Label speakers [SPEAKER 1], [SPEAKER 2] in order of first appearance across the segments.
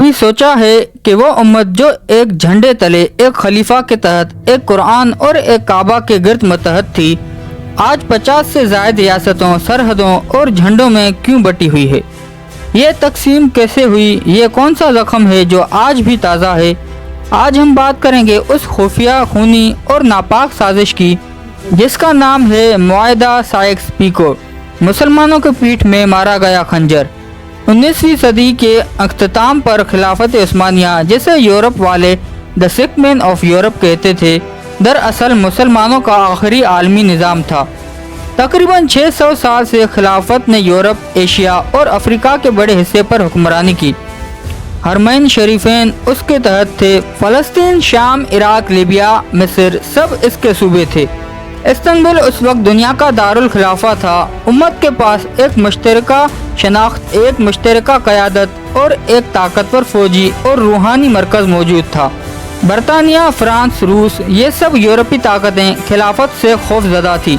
[SPEAKER 1] کبھی سوچا ہے کہ وہ امت جو ایک جھنڈے تلے ایک خلیفہ کے تحت ایک قرآن اور ایک کعبہ کے گرد متحد تھی، آج 50 سے زائد ریاستوں، سرحدوں اور جھنڈوں میں کیوں بٹی ہوئی ہے؟ یہ تقسیم کیسے ہوئی؟ یہ کون سا زخم ہے جو آج بھی تازہ ہے؟ آج ہم بات کریں گے اس خفیہ، خونی اور ناپاک سازش کی جس کا نام ہے معاہدہ سائکس پیکو، مسلمانوں کے پیٹھ میں مارا گیا خنجر۔ 19ویں صدی کے اختتام پر خلافت عثمانیہ، جسے یورپ والے دی سکھ مین آف یورپ کہتے تھے، دراصل مسلمانوں کا آخری عالمی نظام تھا۔ تقریباً 600 سال سے خلافت نے یورپ، ایشیا اور افریقہ کے بڑے حصے پر حکمرانی کی۔ حرمین شریفین اس کے تحت تھے، فلسطین، شام، عراق، لیبیا، مصر سب اس کے صوبے تھے۔ استنبول اس وقت دنیا کا دارالخلافہ تھا۔ امت کے پاس ایک مشترکہ شناخت، ایک مشترکہ قیادت اور ایک طاقتور فوجی اور روحانی مرکز موجود تھا۔ برطانیہ، فرانس، روس، یہ سب یورپی طاقتیں خلافت سے خوف زدہ تھی۔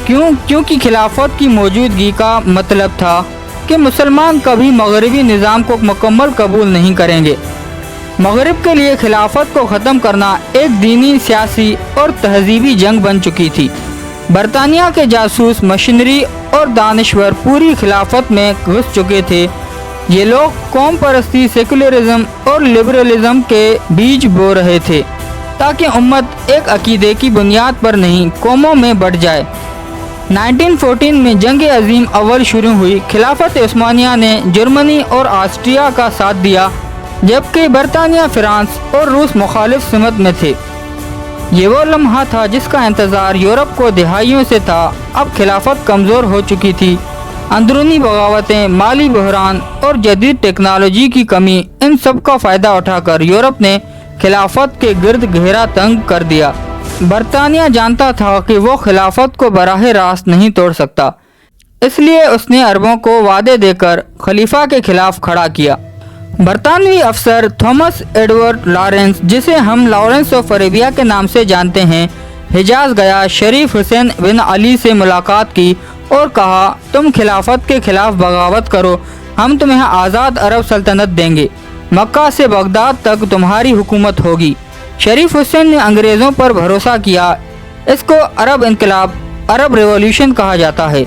[SPEAKER 1] کیونکہ خلافت کی موجودگی کا مطلب تھا کہ مسلمان کبھی مغربی نظام کو مکمل قبول نہیں کریں گے۔ مغرب کے لیے خلافت کو ختم کرنا ایک دینی، سیاسی اور تہذیبی جنگ بن چکی تھی۔ برطانیہ کے جاسوس، مشینری اور دانشور پوری خلافت میں گھس چکے تھے۔ یہ لوگ قوم پرستی، سیکولرزم اور لبرلزم کے بیج بو رہے تھے تاکہ امت ایک عقیدے کی بنیاد پر نہیں، قوموں میں بٹ جائے۔ 1914 میں جنگ عظیم اول شروع ہوئی۔ خلافت عثمانیہ نے جرمنی اور آسٹریا کا ساتھ دیا، جبکہ برطانیہ، فرانس اور روس مخالف سمت میں تھے۔ یہ وہ لمحہ تھا جس کا انتظار یورپ کو دہائیوں سے تھا۔ اب خلافت کمزور ہو چکی تھی۔ اندرونی بغاوتیں، مالی بحران اور جدید ٹیکنالوجی کی کمی، ان سب کا فائدہ اٹھا کر یورپ نے خلافت کے گرد گھیرا تنگ کر دیا۔ برطانیہ جانتا تھا کہ وہ خلافت کو براہ راست نہیں توڑ سکتا، اس لیے اس نے عربوں کو وعدے دے کر خلیفہ کے خلاف کھڑا کیا۔ برطانوی افسر تھامس ایڈورڈ لارنس، جسے ہم لارنس آف عربیہ کے نام سے جانتے ہیں، حجاز گیا، شریف حسین بن علی سے ملاقات کی اور کہا، تم خلافت کے خلاف بغاوت کرو، ہم تمہیں آزاد عرب سلطنت دیں گے، مکہ سے بغداد تک تمہاری حکومت ہوگی۔ شریف حسین نے انگریزوں پر بھروسہ کیا۔ اس کو عرب انقلاب، عرب ریولیوشن کہا جاتا ہے،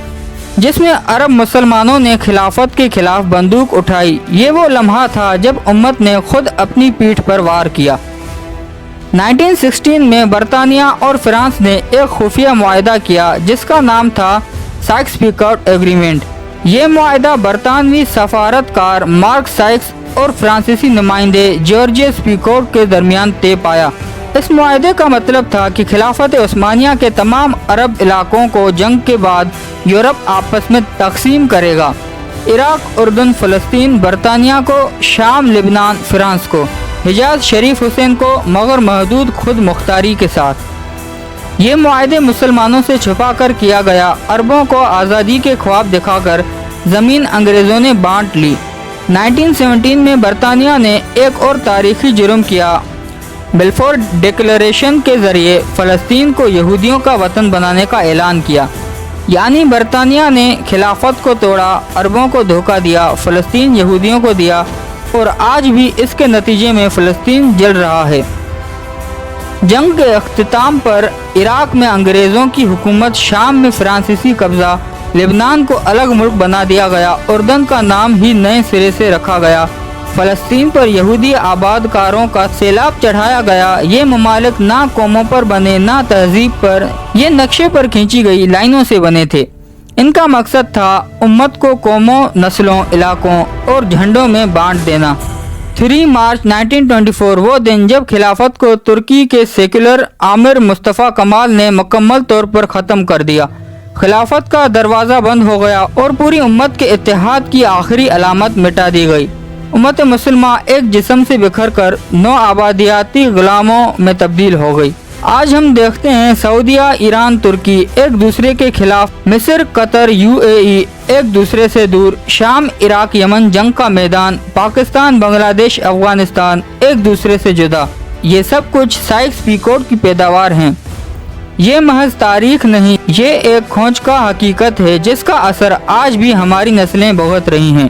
[SPEAKER 1] جس میں عرب مسلمانوں نے خلافت کے خلاف بندوق اٹھائی۔ یہ وہ لمحہ تھا جب امت نے خود اپنی پیٹھ پر وار کیا۔ 1916 میں برطانیہ اور فرانس نے ایک خفیہ معاہدہ کیا جس کا نام تھا سائکس پیکو ایگریمنٹ۔ یہ معاہدہ برطانوی سفارتکار مارک سائکس اور فرانسیسی نمائندے جارجس پیکوٹ کے درمیان طے پایا۔ اس معاہدے کا مطلب تھا کہ خلافت عثمانیہ کے تمام عرب علاقوں کو جنگ کے بعد یورپ آپس میں تقسیم کرے گا۔ عراق، اردن، فلسطین برطانیہ کو، شام، لبنان فرانس کو، حجاز شریف حسین کو، مگر محدود خود مختاری کے ساتھ۔ یہ معاہدے مسلمانوں سے چھپا کر کیا گیا۔ عربوں کو آزادی کے خواب دکھا کر زمین انگریزوں نے بانٹ لی۔ 1917 میں برطانیہ نے ایک اور تاریخی جرم کیا۔ بلفور ڈکلیریشن کے ذریعے فلسطین کو یہودیوں کا وطن بنانے کا اعلان کیا۔ یعنی برطانیہ نے خلافت کو توڑا، عربوں کو دھوکہ دیا، فلسطین یہودیوں کو دیا، اور آج بھی اس کے نتیجے میں فلسطین جل رہا ہے۔ جنگ کے اختتام پر عراق میں انگریزوں کی حکومت، شام میں فرانسیسی قبضہ، لبنان کو الگ ملک بنا دیا گیا، اردن کا نام ہی نئے سرے سے رکھا گیا، فلسطین پر یہودی آباد کاروں کا سیلاب چڑھایا گیا۔ یہ ممالک نہ قوموں پر بنے، نہ تہذیب پر، یہ نقشے پر کھینچی گئی لائنوں سے بنے تھے۔ ان کا مقصد تھا امت کو قوموں، نسلوں، علاقوں اور جھنڈوں میں بانٹ دینا۔ 3 مارچ 1924 وہ دن جب خلافت کو ترکی کے سیکولر آمر مصطفیٰ کمال نے مکمل طور پر ختم کر دیا۔ خلافت کا دروازہ بند ہو گیا اور پوری امت کے اتحاد کی آخری علامت مٹا دی گئی۔ امت مسلمہ ایک جسم سے بکھر کر 9 آبادیاتی غلاموں میں تبدیل ہو گئی۔ آج ہم دیکھتے ہیں سعودیہ، ایران، ترکی ایک دوسرے کے خلاف، مصر، قطر، UAE ایک دوسرے سے دور، شام، عراق، یمن جنگ کا میدان، پاکستان، بنگلہ دیش، افغانستان ایک دوسرے سے جدا۔ یہ سب کچھ سائکس پیکوٹ کی پیداوار ہیں۔ یہ محض تاریخ نہیں، یہ ایک کھوج کا حقیقت ہے جس کا اثر آج بھی ہماری نسلیں بھگت رہی ہیں۔